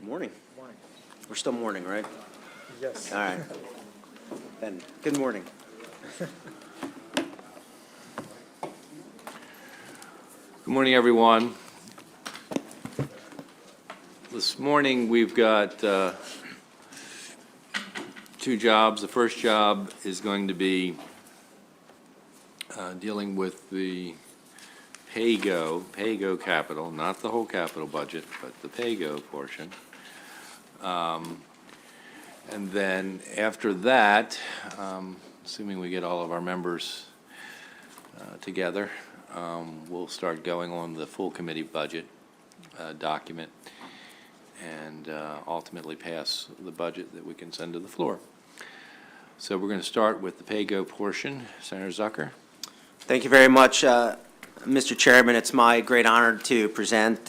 Morning. Morning. We're still morning, right? Yes. All right. Then, good morning. Good morning, everyone. This morning, we've got two jobs. The first job is going to be dealing with the pay-go capital, not the whole capital budget, but the pay-go portion. And then after that, assuming we get all of our members together, we'll start going on the full committee budget document and ultimately pass the budget that we can send to the floor. So we're going to start with the pay-go portion. Senator Zucker. Thank you very much, Mr. Chairman. It's my great honor to present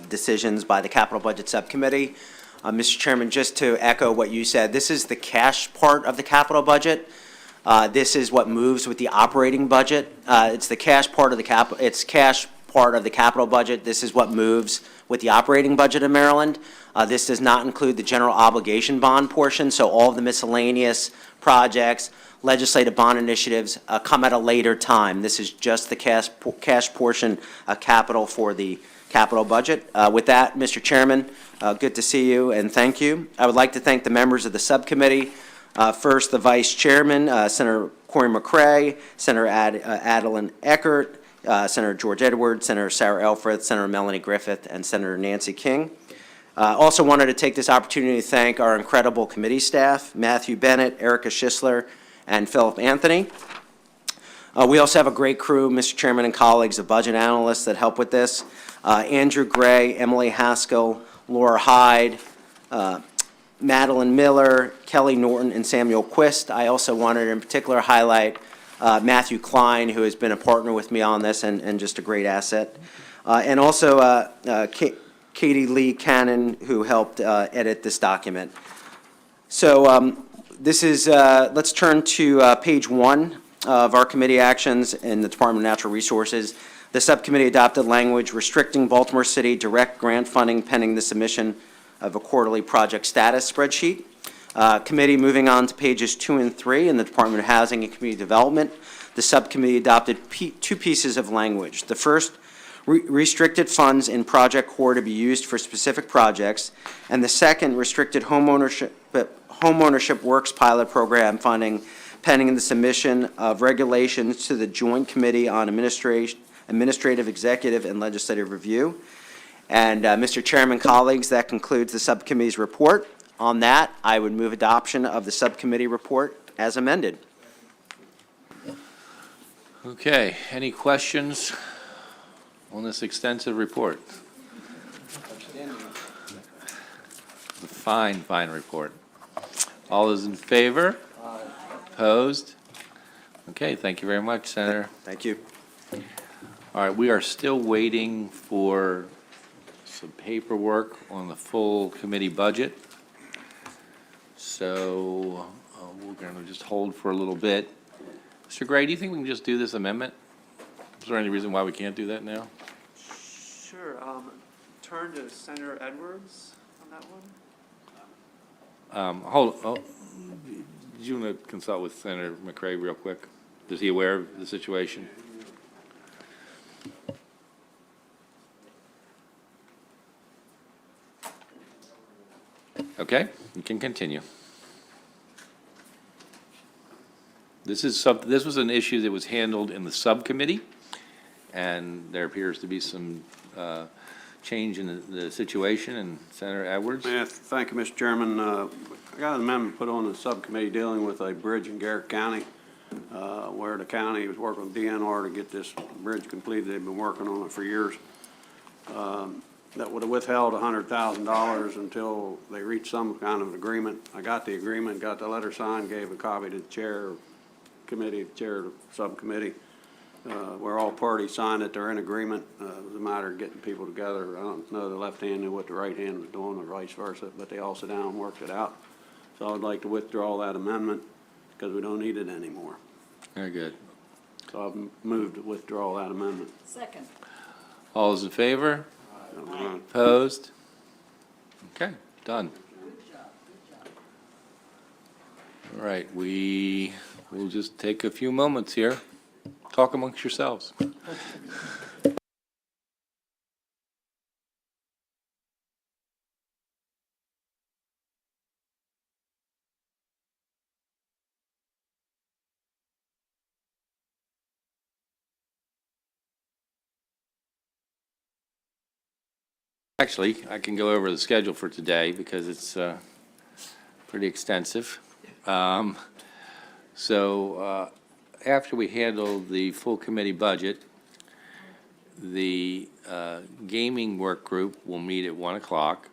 decisions by the Capital Budget Subcommittee. Mr. Chairman, just to echo what you said, this is the cash part of the capital budget. This is what moves with the operating budget. It's the cash part of the capital budget. This is what moves with the operating budget of Maryland. This does not include the general obligation bond portion, so all of the miscellaneous projects, legislative bond initiatives come at a later time. This is just the cash portion of capital for the capital budget. With that, Mr. Chairman, good to see you and thank you. I would like to thank the members of the subcommittee. First, the Vice Chairman, Senator Corey McCray, Senator Adeline Eckert, Senator George Edwards, Senator Sarah Elfreth, Senator Melanie Griffith, and Senator Nancy King. Also wanted to take this opportunity to thank our incredible committee staff, Matthew Bennett, Erica Schisler, and Philip Anthony. We also have a great crew, Mr. Chairman and colleagues, of budget analysts that help with this. Andrew Gray, Emily Haskell, Laura Hyde, Madeline Miller, Kelly Norton, and Samuel Quist. I also wanted to in particular highlight Matthew Klein, who has been a partner with me on this and just a great asset. And also Katie Lee Cannon, who helped edit this document. So this is, let's turn to page 1 of our committee actions in the Department of Natural Resources. The subcommittee adopted language restricting Baltimore City direct grant funding pending the submission of a quarterly project status spreadsheet. Committee, moving on to pages 2 and 3 in the Department of Housing and Community Development, the subcommittee adopted two pieces of language. The first, restricted funds in Project Core to be used for specific projects, and the second, restricted homeownership works pilot program funding pending the submission of regulations to the Joint Committee on Administrative, Executive, and Legislative Review. And Mr. Chairman, colleagues, that concludes the subcommittee's report. On that, I would move adoption of the subcommittee report as amended. Okay, any questions on this extensive report? A fine report. All those in favor? Aye. Opposed? Okay, thank you very much, Senator. Thank you. All right, we are still waiting for some paperwork on the full committee budget. So we're going to just hold for a little bit. Mr. Gray, do you think we can just do this amendment? Is there any reason why we can't do that now? Sure. Turn to Senator Edwards on that one. Did you want to consult with Senator McCray real quick? Is he aware of the situation? Okay, you can continue. This was an issue that was handled in the subcommittee, and there appears to be some change in the situation. And Senator Edwards? Yes, thank you, Mr. Chairman. I got an amendment put on the subcommittee dealing with a bridge in Garrett County, where the county was working with DNR to get this bridge completed. They've been working on it for years. That would have withheld $100,000 until they reached some kind of agreement. I got the agreement, got the letter signed, gave a copy to the chair of committee, chair of the subcommittee, where all parties signed it. They're in agreement. It was a matter of getting people together. I don't know the left hand knew what the right hand was doing or vice versa, but they all sat down and worked it out. So I would like to withdraw that amendment because we don't need it anymore. Very good. So I've moved to withdraw that amendment. Second. All those in favor? Opposed? Okay. Done. All right, we will just take a few moments here. Talk amongst yourselves. Actually, I can go over the schedule for today because it's pretty extensive. So after we handle the full committee budget, the gaming work group will meet at 1 o'clock.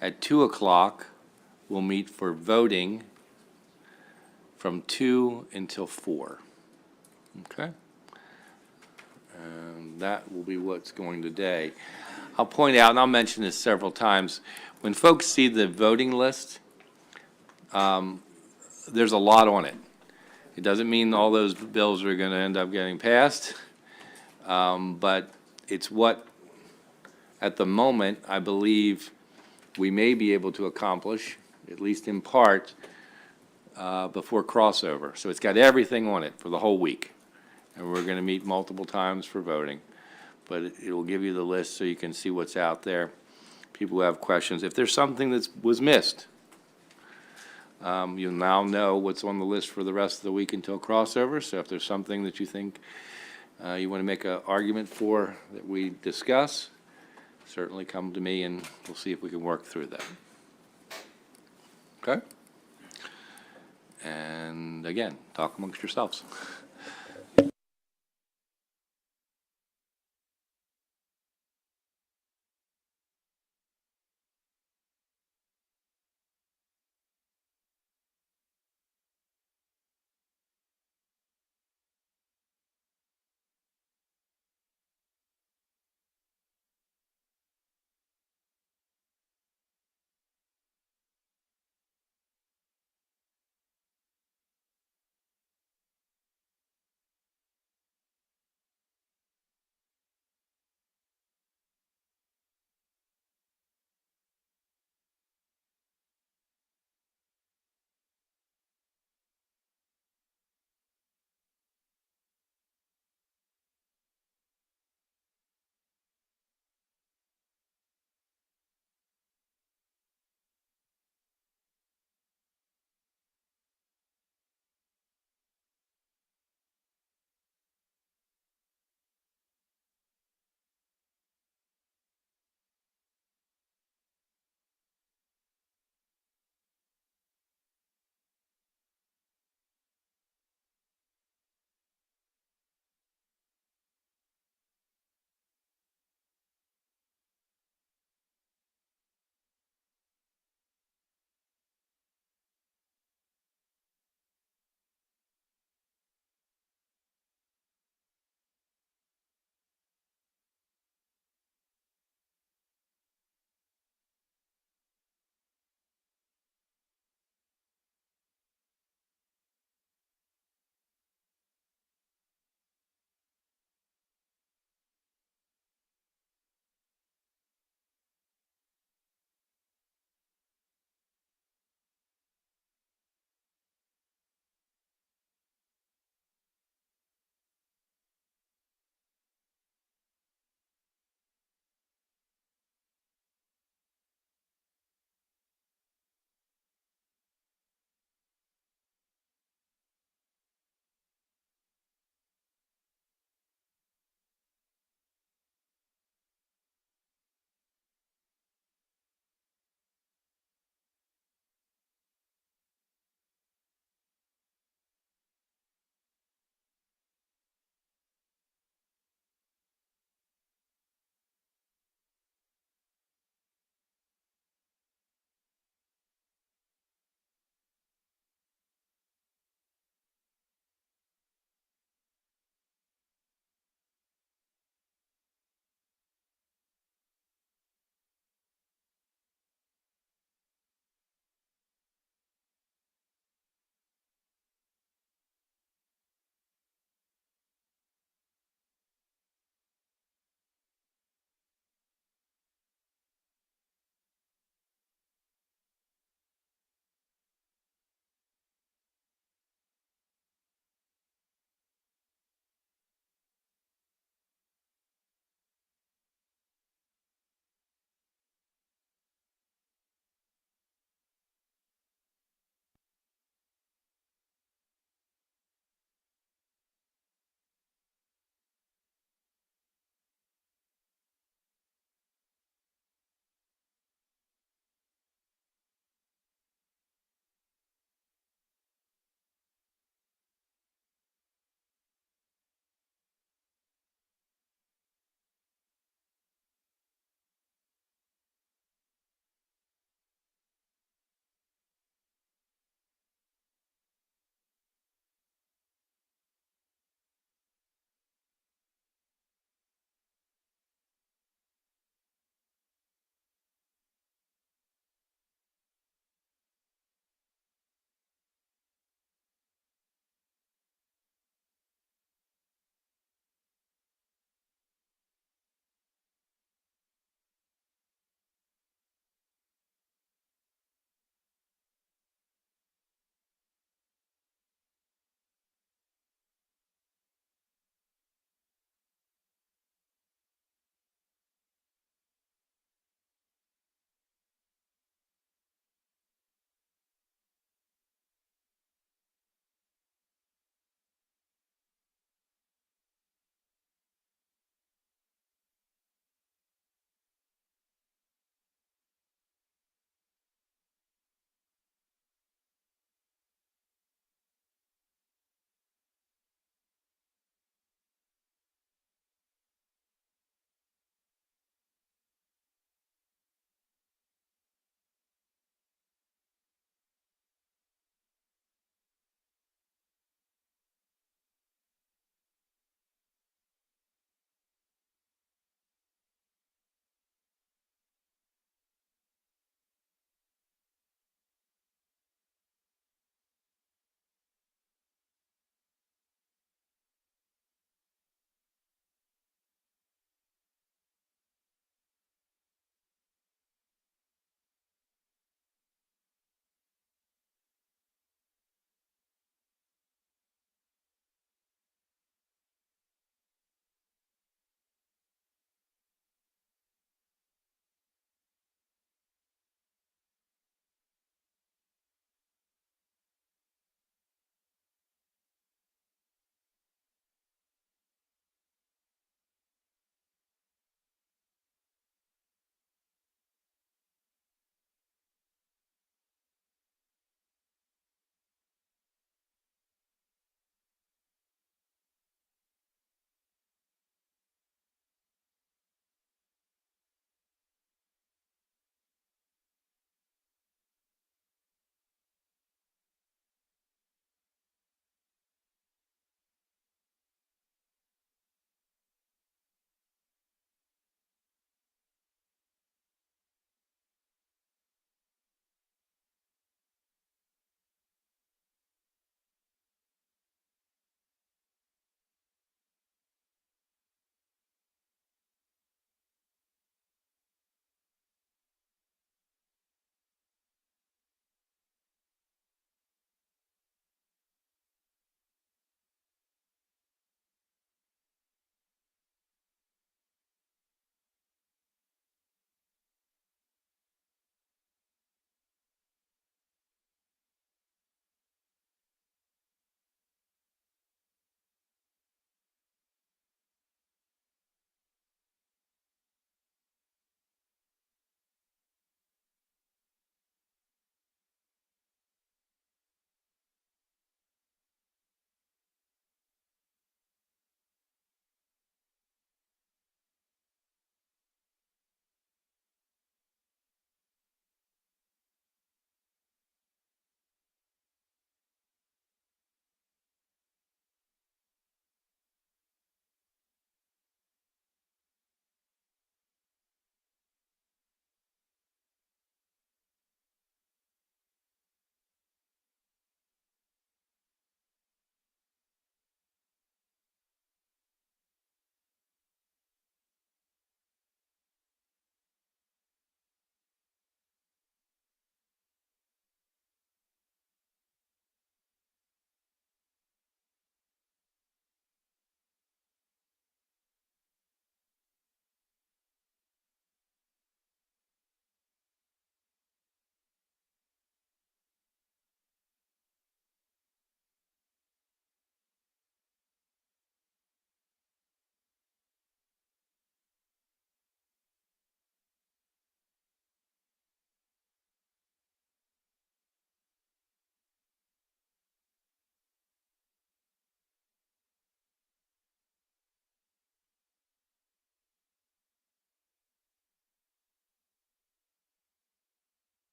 At 2 o'clock, we'll meet for voting from 2 until 4. Okay? And that will be what's going today. I'll point out, and I'll mention this several times, when folks see the voting list, there's a lot on it. It doesn't mean all those bills are going to end up getting passed, but it's what, at the moment, I believe we may be able to accomplish, at least in part, before crossover. So it's got everything on it for the whole week. And we're going to meet multiple times for voting. But it will give you the list so you can see what's out there. People who have questions. If there's something that was missed, you now know what's on the list for the rest of the week until crossover. So if there's something that you think you want to make an argument for that we discuss, certainly come to me and we'll see if we can work through that. Okay? And again, talk amongst yourselves.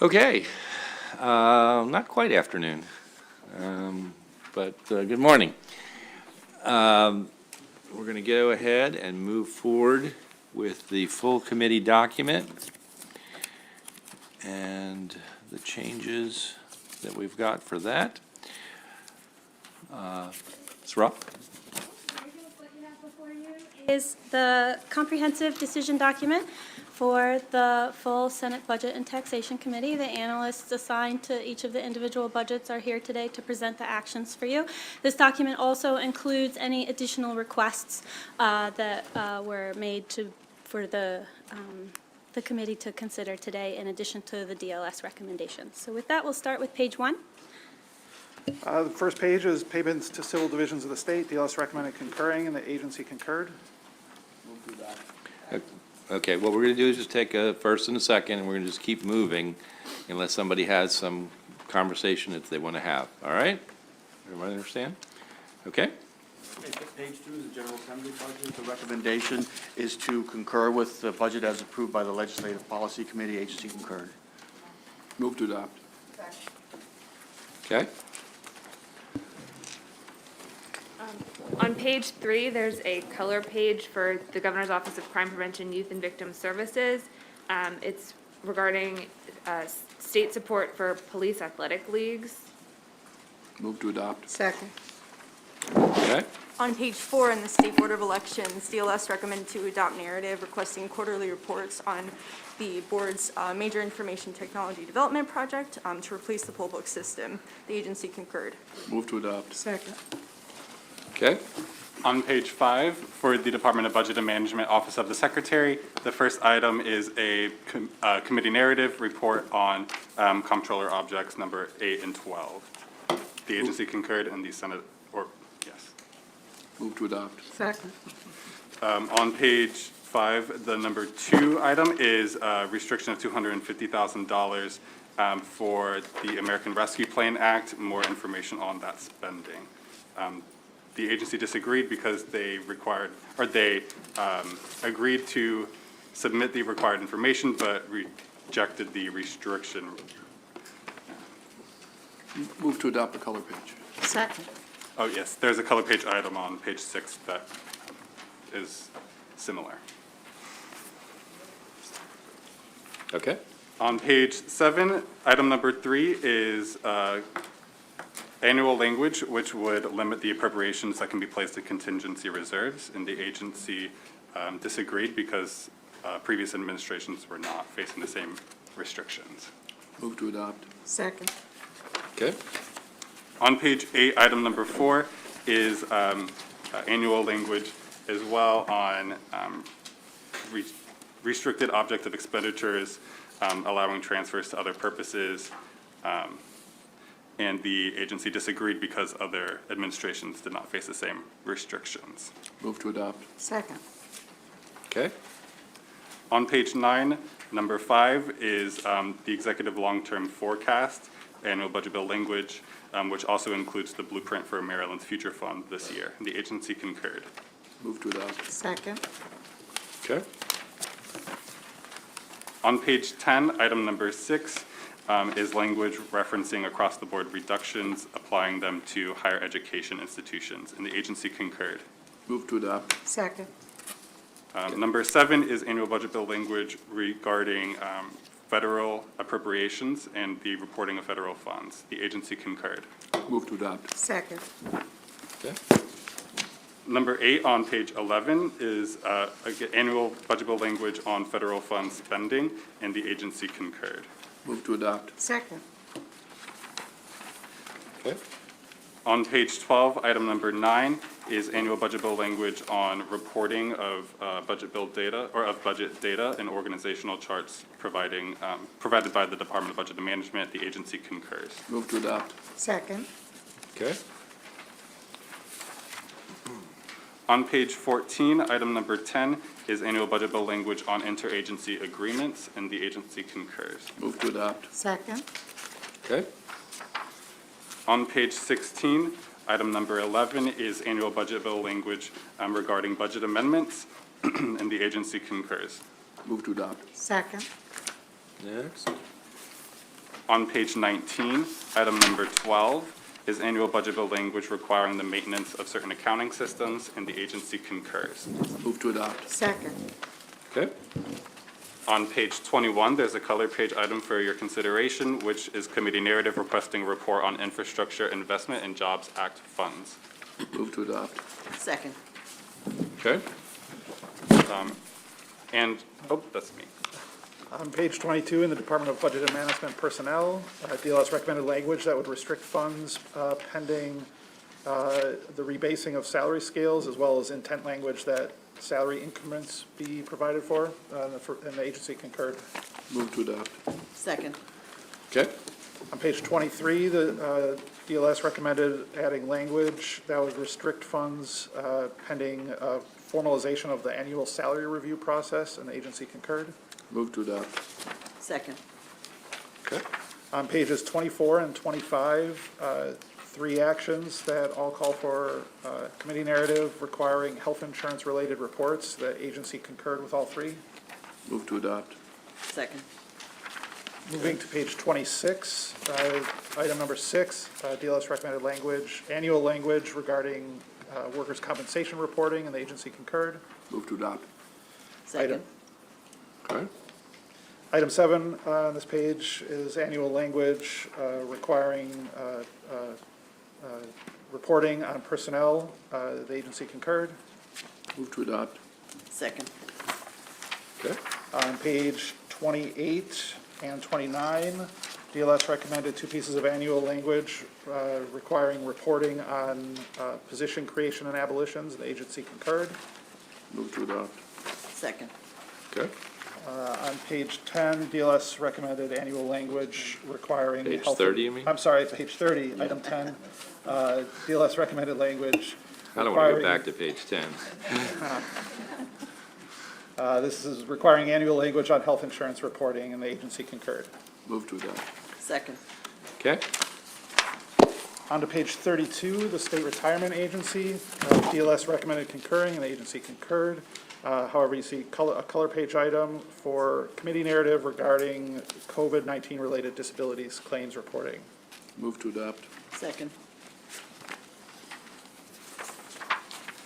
Okay, not quite afternoon, but good morning. We're going to go ahead and move forward with the full committee document and the changes that we've got for that. Ms. Rupp? What you have before you is the comprehensive decision document for the full Senate Budget and Taxation Committee. The analysts assigned to each of the individual budgets are here today to present the actions for you. This document also includes any additional requests that were made for the committee to consider today, in addition to the DLS recommendations. So with that, we'll start with page 1. The first page is payments to civil divisions of the state. DLS recommended concurring, and the agency concurred. Okay, what we're going to do is just take a first and a second, and we're going to just keep moving unless somebody has some conversation that they want to have. All right? Everybody understand? Okay? Page 2 is the General Assembly budget. The recommendation is to concur with the budget as approved by the Legislative Policy Committee. Agency concurred. Move to adopt. Okay? On page 3, there's a color page for the Governor's Office of Crime Prevention, Youth and Victim Services. It's regarding state support for police athletic leagues. Move to adopt. Second. Okay? On page 4 in the State Board of Elections, DLS recommended to adopt narrative requesting quarterly reports on the board's major information technology development project to replace the poll book system. The agency concurred. Move to adopt. Second. Okay? On page 5, for the Department of Budget and Management, Office of the Secretary, the first item is a committee narrative report on comptroller objects number 8 and 12. The agency concurred and the Senate, or, yes. Move to adopt. Second. On page 5, the number 2 item is restriction of $250,000 for the American Rescue Plan Act. More information on that spending. The agency disagreed because they required, or they agreed to submit the required information, but rejected the restriction. Move to adopt the color page. Second. Oh, yes, there's a color page item on page 6 that is similar. Okay? On page 7, item number 3 is annual language, which would limit the appropriations that can be placed in contingency reserves, and the agency disagreed because previous administrations were not facing the same restrictions. Move to adopt. Second. Okay? On page 8, item number 4 is annual language as well on restricted object of expenditures, allowing transfers to other purposes, and the agency disagreed because other administrations did not face the same restrictions. Move to adopt. Second. Okay? On page 9, number 5 is the executive long-term forecast, annual budget bill language, which also includes the blueprint for Maryland's future fund this year. The agency concurred. Move to adopt. Second. Okay? On page 10, item number 6 is language referencing across-the-board reductions, applying them to higher education institutions, and the agency concurred. Move to adopt. Second. Number 7 is annual budget bill language regarding federal appropriations and the reporting of federal funds. The agency concurred. Move to adopt. Second. Okay? Number 8 on page 11 is annual budget bill language on federal fund spending, and the agency concurred. Move to adopt. Second. Okay? On page 12, item number 9 is annual budget bill language on reporting of budget bill data, or of budget data and organizational charts provided by the Department of Budget and Management. The agency concurs. Move to adopt. Second. Okay. On page 14, item number 10 is annual budget bill language on interagency agreements, and the agency concurs. Move to adopt. Second. Okay. On page 16, item number 11 is annual budget bill language regarding budget amendments, and the agency concurs. Move to adopt. Second. Next. On page 19, item number 12 is annual budget bill language requiring the maintenance of certain accounting systems, and the agency concurs. Move to adopt. Second. Okay. On page 21, there's a color page item for your consideration, which is committee narrative requesting report on infrastructure investment and Jobs Act funds. Move to adopt. Second. Okay. And, oh, that's me. On page 22, in the Department of Budget and Management Personnel, DLS recommended language that would restrict funds pending the rebasing of salary scales, as well as intent language that salary increments be provided for, and the agency concurred. Move to adopt. Second. Okay. On page 23, the DLS recommended adding language that would restrict funds pending formalization of the annual salary review process, and the agency concurred. Move to adopt. Second. Okay. On pages 24 and 25, 3 actions that all call for committee narrative requiring health insurance-related reports. The agency concurred with all 3. Move to adopt. Second. Moving to page 26, item number 6, DLS recommended language, annual language regarding workers' compensation reporting, and the agency concurred. Move to adopt. Second. Okay. Item 7 on this page is annual language requiring reporting on personnel. The agency concurred. Move to adopt. Second. Okay. On page 28 and 29, DLS recommended 2 pieces of annual language requiring reporting on position creation and abolitions. The agency concurred. Move to adopt. Second. Okay. On page 10, DLS recommended annual language requiring. Page health- 30, you mean? I'm sorry, page 30, item 10. DLS recommended language. I don't want to go requiring- back to page 10. This is requiring annual language on health insurance reporting, and the agency concurred. Move to adopt. Second. Okay. On to page 32, the State Retirement Agency. DLS recommended concurring, and the agency concurred. However, you see a color page item for committee narrative regarding COVID-19 related disabilities claims reporting. Move to adopt. Second.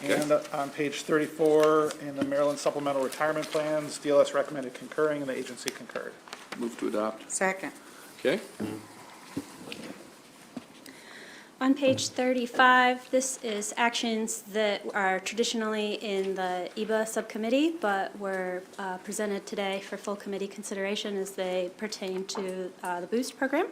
And on page 34, in the Maryland Supplemental Retirement Plans, DLS recommended concurring, and the agency concurred. Move to adopt. Second. Okay. On page 35, this is actions that are traditionally in the EBA subcommittee, but were presented today for full committee consideration as they pertain to the BOOST program.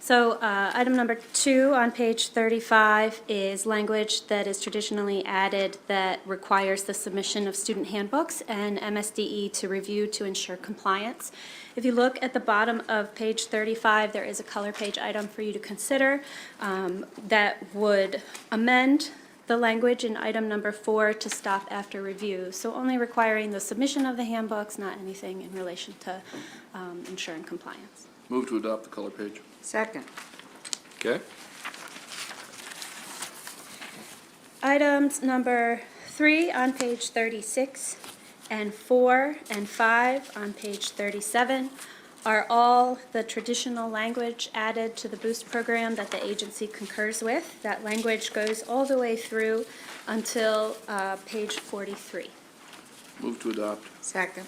So item number 2 on page 35 is language that is traditionally added that requires the submission of student handbooks and MSDE to review to ensure compliance. If you look at the bottom of page 35, there is a color page item for you to consider that would amend the language in item number 4 to stop after review. So only requiring the submission of the handbooks, not anything in relation to ensuring compliance. Move to adopt the color page. Second. Okay. Items number 3 on page 36 and 4 and 5 on page 37 are all the traditional language added to the BOOST program that the agency concurs with. That language goes all the way through until page 43. Move to adopt. Second.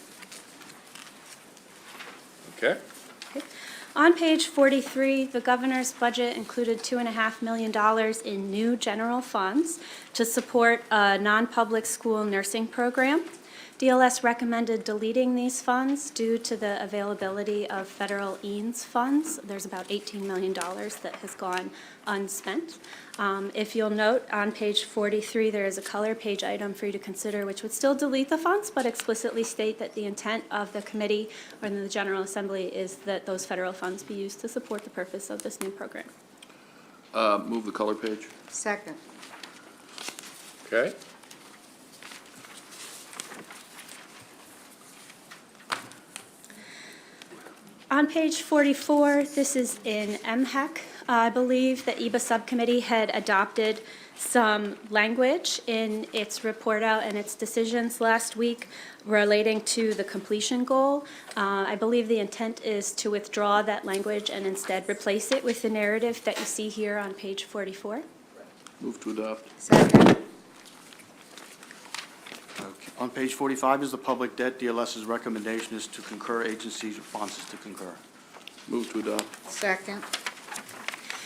Okay. On page 43, the governor's budget included $2.5 million in new general funds to support a non-public school nursing program. DLS recommended deleting these funds due to the availability of federal EANS funds. There's about $18 million that has gone unspent. If you'll note, on page 43, there is a color page item for you to consider, which would still delete the funds, but explicitly state that the intent of the committee or the General Assembly is that those federal funds be used to support the purpose of this new program. Move the color page. Second. Okay. On page 44, this is in MHEC. I believe the EBA subcommittee had adopted some language in its report out and its decisions last week relating to the completion goal. I believe the intent is to withdraw that language and instead replace it with the narrative that you see here on page 44. Move to adopt. Second. On page 45 is the public debt. DLS's recommendation is to concur. Agency's response is to concur. Move to adopt. Second.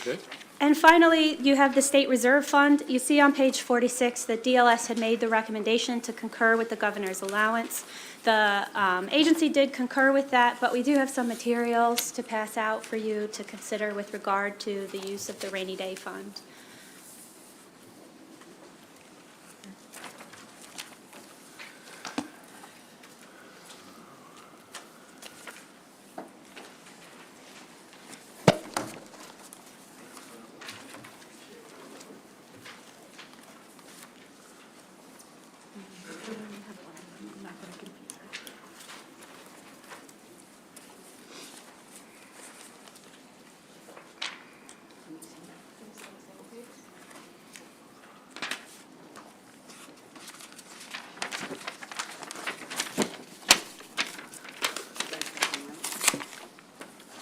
Okay. And finally, you have the State Reserve Fund. You see on page 46 that DLS had made the recommendation to concur with the governor's allowance. The agency did concur with that, but we do have some materials to pass out for you to consider with regard to the use of the rainy day fund.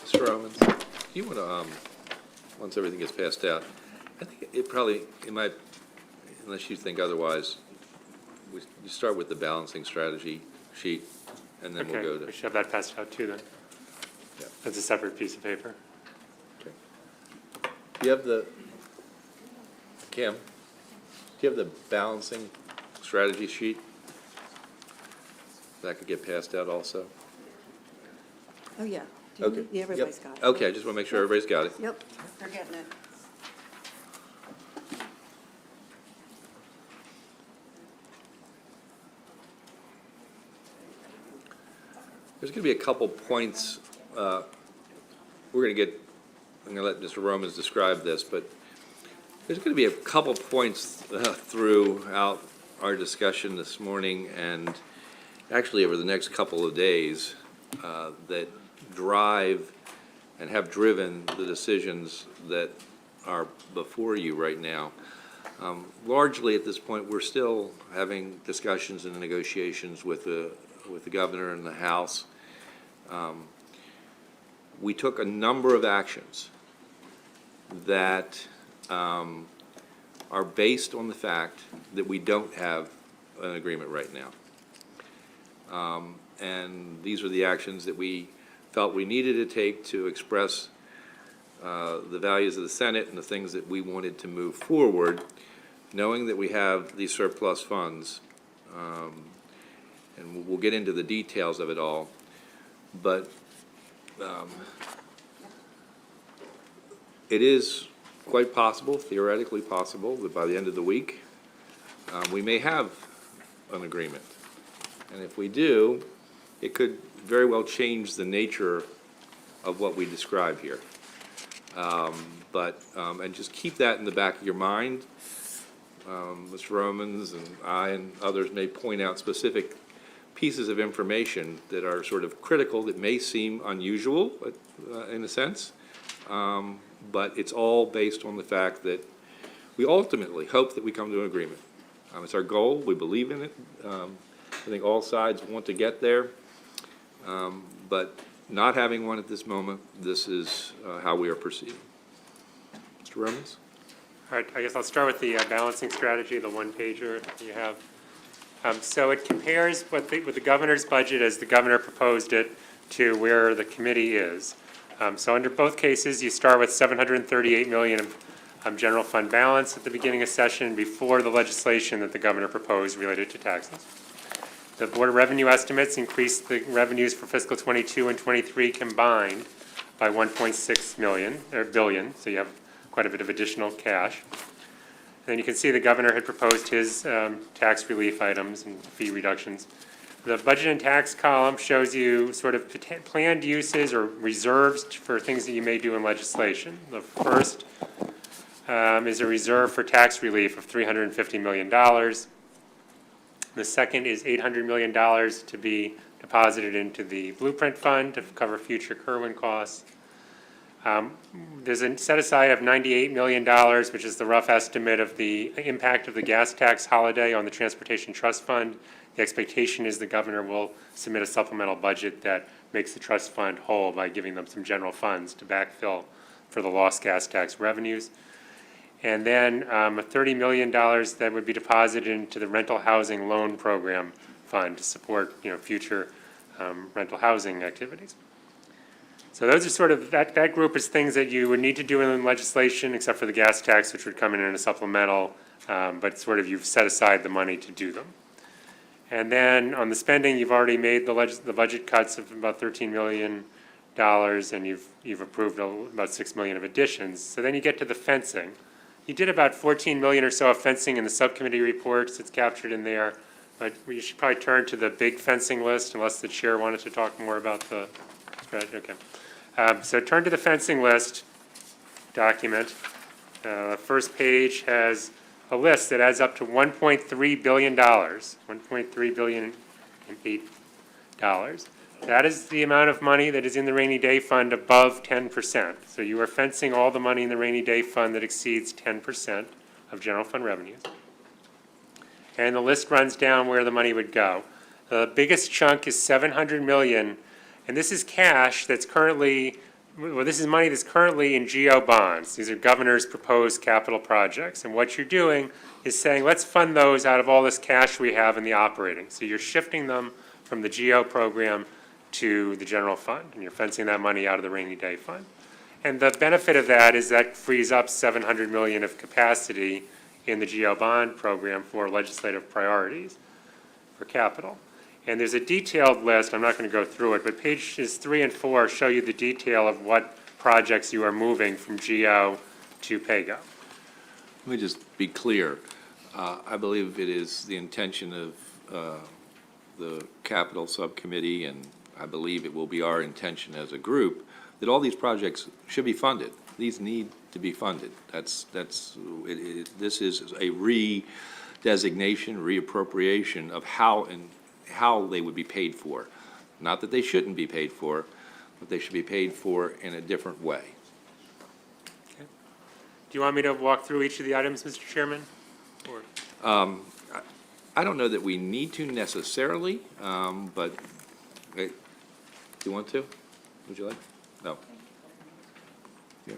Mr. Romans, you want to, once everything gets passed out, I think it probably, unless you think otherwise, you start with the balancing strategy sheet, and then we'll go Okay, to. we should have that passed out too then. Yeah. That's a separate piece of paper. Okay. Do you have Kim, do you have the balancing strategy sheet? That could get passed out also? Oh, yeah. Okay. Yeah, everybody's Yep. got it. Okay, I just want to make sure everybody's got it. Yep, they're getting it. There's going to be a couple points, I'm going to let Mr. Romans describe this, but there's going to be a couple points throughout our discussion this morning and actually over the next couple of days that drive and have driven the decisions that are before you right now. Largely at this point, we're still having discussions and negotiations with the governor and the House. We took a number of actions that are based on the fact that we don't have an agreement right now. And these are the actions that we felt we needed to take to express the values of the Senate and the things that we wanted to move forward, knowing that we have these surplus funds. And we'll get into the details of it all. But it is quite possible, theoretically possible, that by the end of the week, we may have an agreement. And if we do, it could very well change the nature of what we describe here. And just keep that in the back of your mind. Mr. Romans and I and others may point out specific pieces of information that are sort of critical that may seem unusual in a sense, but it's all based on the fact that we ultimately hope that we come to an agreement. It's our goal. We believe in it. I think all sides want to get there, but not having one at this moment, this is how we are proceeding. Mr. Romans? All right, I guess I'll start with the balancing strategy, the one-pager that you have. So it compares what the governor's budget as the governor proposed it to where the committee is. So under both cases, you start with $738 million of general fund balance at the beginning of session before the legislation that the governor proposed related to taxes. The Board of Revenue estimates increased the revenues for fiscal '22 and '23 combined by 1.6 billion, so you have quite a bit of additional cash. And then you can see the governor had proposed his tax relief items and fee reductions. The budget and tax column shows you sort of planned uses or reserves for things that you may do in legislation. The first is a reserve for tax relief of $350 million. The second is $800 million to be deposited into the Blueprint Fund to cover future Kerwin costs. There's a set aside of $98 million, which is the rough estimate of the impact of the gas tax holiday on the Transportation Trust Fund. The expectation is the governor will submit a supplemental budget that makes the trust fund whole by giving them some general funds to backfill for the lost gas tax revenues. And then $30 million that would be deposited into the rental housing loan program fund to support, future rental housing activities. So those are sort of, that group is things that you would need to do in legislation, except for the gas tax, which would come in a supplemental, but sort of you've set aside the money to do them. And then on the spending, you've already made the budget cuts of about $13 million, and you've approved about $6 million of additions. So then you get to the fencing. You did about $14 million or so of fencing in the subcommittee reports. It's captured in there. But you should probably turn to the big fencing list, unless the chair wanted to talk more about the strategy. Okay. So turn to the fencing list document. The first page has a list that adds up to $1.3 billion, $1.3 billion and $8. That is the amount of money that is in the rainy day fund above 10%. So you are fencing all the money in the rainy day fund that exceeds 10% of general fund revenues. And the list runs down where the money would go. The biggest chunk is $700 million, and this is cash that's currently, this is money that's currently in GO bonds. These are governor's proposed capital projects. And what you're doing is saying, let's fund those out of all this cash we have in the operating. So you're shifting them from the GO program to the general fund, and you're fencing that money out of the rainy day fund. And the benefit of that is that frees up $700 million of capacity in the GO bond program for legislative priorities for capital. And there's a detailed list, I'm not going to go through it, but pages 3 and 4 show you the detail of what projects you are moving from GO to PAYGO. Let me just be clear. I believe it is the intention of the Capital Subcommittee, and I believe it will be our intention as a group, that all these projects should be funded. These need to be funded. This is a redesignation, reappropriation of how they would be paid for. Not that they shouldn't be paid for, but they should be paid for in a different way. Okay. Do you want me to walk through each of the items, Mr. Chairman? Or? I don't know that we need to necessarily, but do you want to? Would you like? No. Yeah.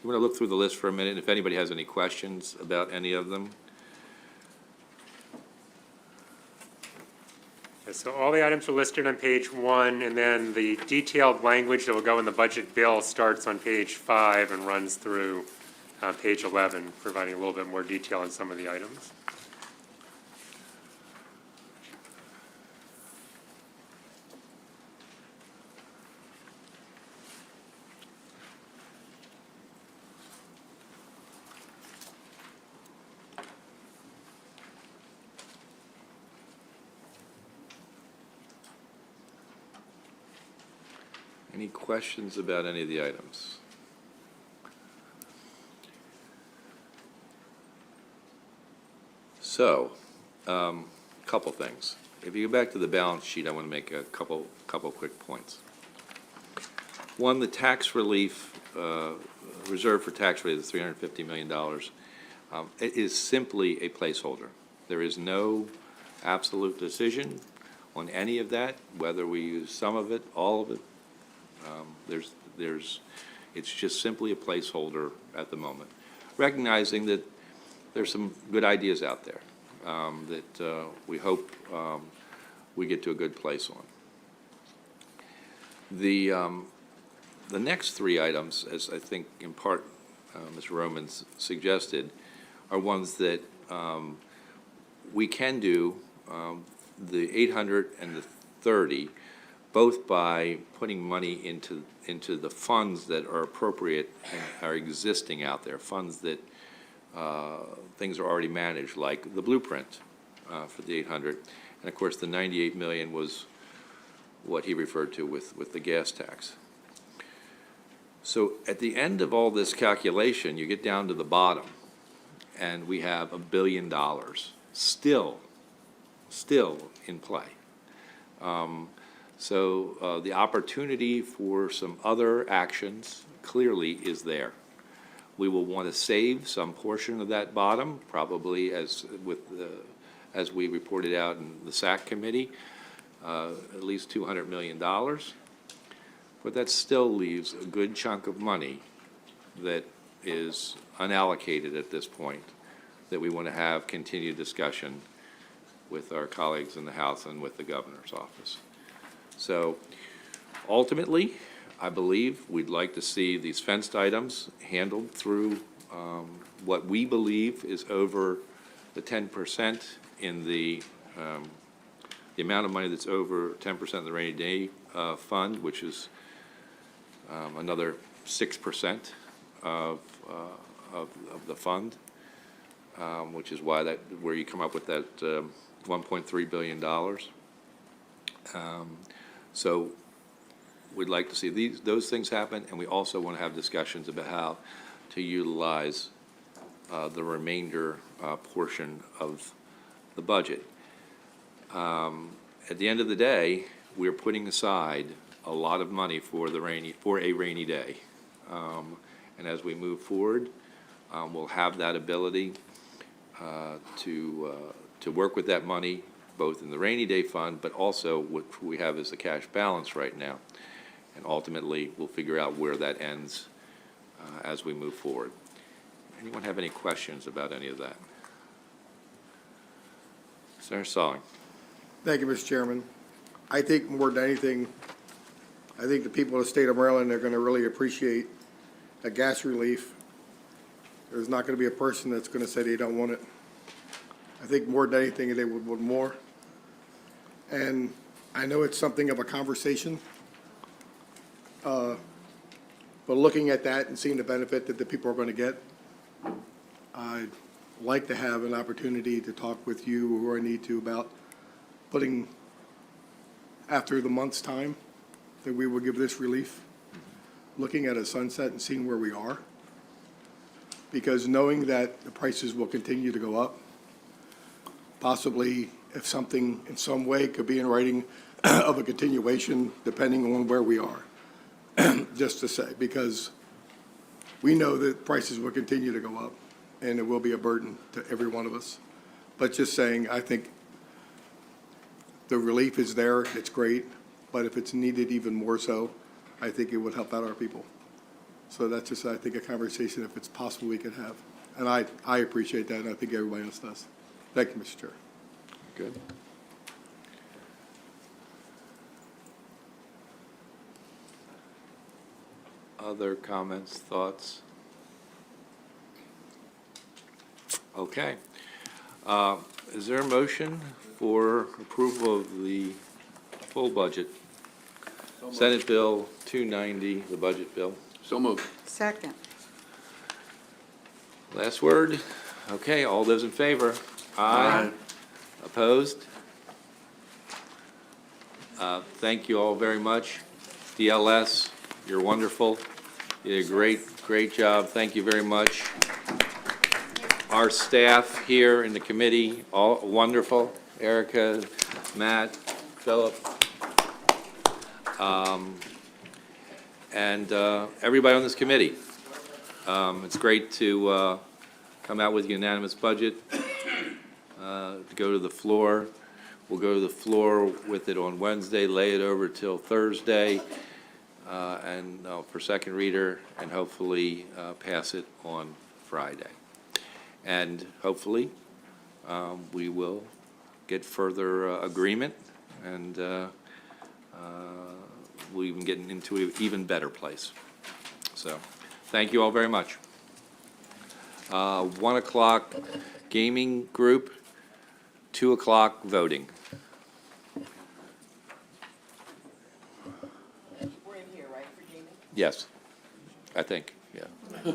You want to look through the list for a minute, if anybody has any questions about any of them? Okay, so all the items are listed on page 1, and then the detailed language that will go in the budget bill starts on page 5 and runs through page 11, providing a little bit more detail on some of the items. Any questions about any of the items? So, couple things. If you go back to the balance sheet, I want to make a couple quick points. One, the tax relief, reserve for tax relief, the $350 million, it is simply a placeholder. There is no absolute decision on any of that, whether we use some of it, all of it. It's just simply a placeholder at the moment, recognizing that there's some good ideas out there that we hope we get to a good place on. The next three items, as I think in part Mr. Romans suggested, are ones that we can do the 800 and the 30, both by putting money into the funds that are appropriate and are existing out there, funds that things are already managed, like the blueprint for the 800. And of course, the 98 million was what he referred to with the gas tax. So at the end of all this calculation, you get down to the bottom, and we have $1 billion still in play. So the opportunity for some other actions clearly is there. We will want to save some portion of that bottom, probably as we reported out in the SAC committee, at least $200 million. But that still leaves a good chunk of money that is unallocated at this point, that we want to have continued discussion with our colleagues in the House and with the governor's office. So ultimately, I believe we'd like to see these fenced items handled through what we believe is over the 10% in the amount of money that's over 10% of the rainy day fund, which is another 6% of the fund, which is where you come up with that $1.3 billion. So we'd like to see those things happen, and we also want to have discussions about how to utilize the remainder portion of the budget. At the end of the day, we're putting aside a lot of money for a rainy day, and as we move forward, we'll have that ability to work with that money, both in the rainy day fund, but also what we have as the cash balance right now. And ultimately, we'll figure out where that ends as we move forward. Anyone have any questions about any of that? Senator Salling. Thank you, Mr. Chairman. I think more than anything, I think the people of the state of Maryland are going to really appreciate a gas relief. There's not going to be a person that's going to say they don't want it. I think more than anything, they would want more. And I know it's something of a conversation, but looking at that and seeing the benefit that the people are going to get, I'd like to have an opportunity to talk with you or who I need to about putting, after the month's time, that we will give this relief, looking at a sunset and seeing where we are. Because knowing that the prices will continue to go up, possibly if something in some way could be in writing of a continuation, depending on where we are, just to say, because we know that prices will continue to go up and it will be a burden to every one of us. But just saying, I think the relief is there, it's great, but if it's needed even more so, I think it would help out our people. So that's just, I think, a conversation, if it's possible, we could have. And I appreciate that, and I think everybody else does. Thank you, Mr. Chair. Good. Other comments, thoughts? Okay. Is there a motion for approval of the full budget? Senate Bill 290, the budget bill. So moved. Second. Last word. Okay, all those in favor? Aye. Opposed? Thank you all very much. DLS, you're wonderful. You did a great job. Thank you very much. Our staff here in the committee, all wonderful. Erica, Matt, Philip, and everybody on this committee. It's great to come out with a unanimous budget, to go to the floor. We'll go to the floor with it on Wednesday, lay it over till Thursday, and for second reader, and hopefully pass it on Friday. And hopefully, we will get further agreement, and we'll even get into an even better place. So, thank you all very much. 1 o'clock gaming group, 2 o'clock voting. Yes, I think, yeah.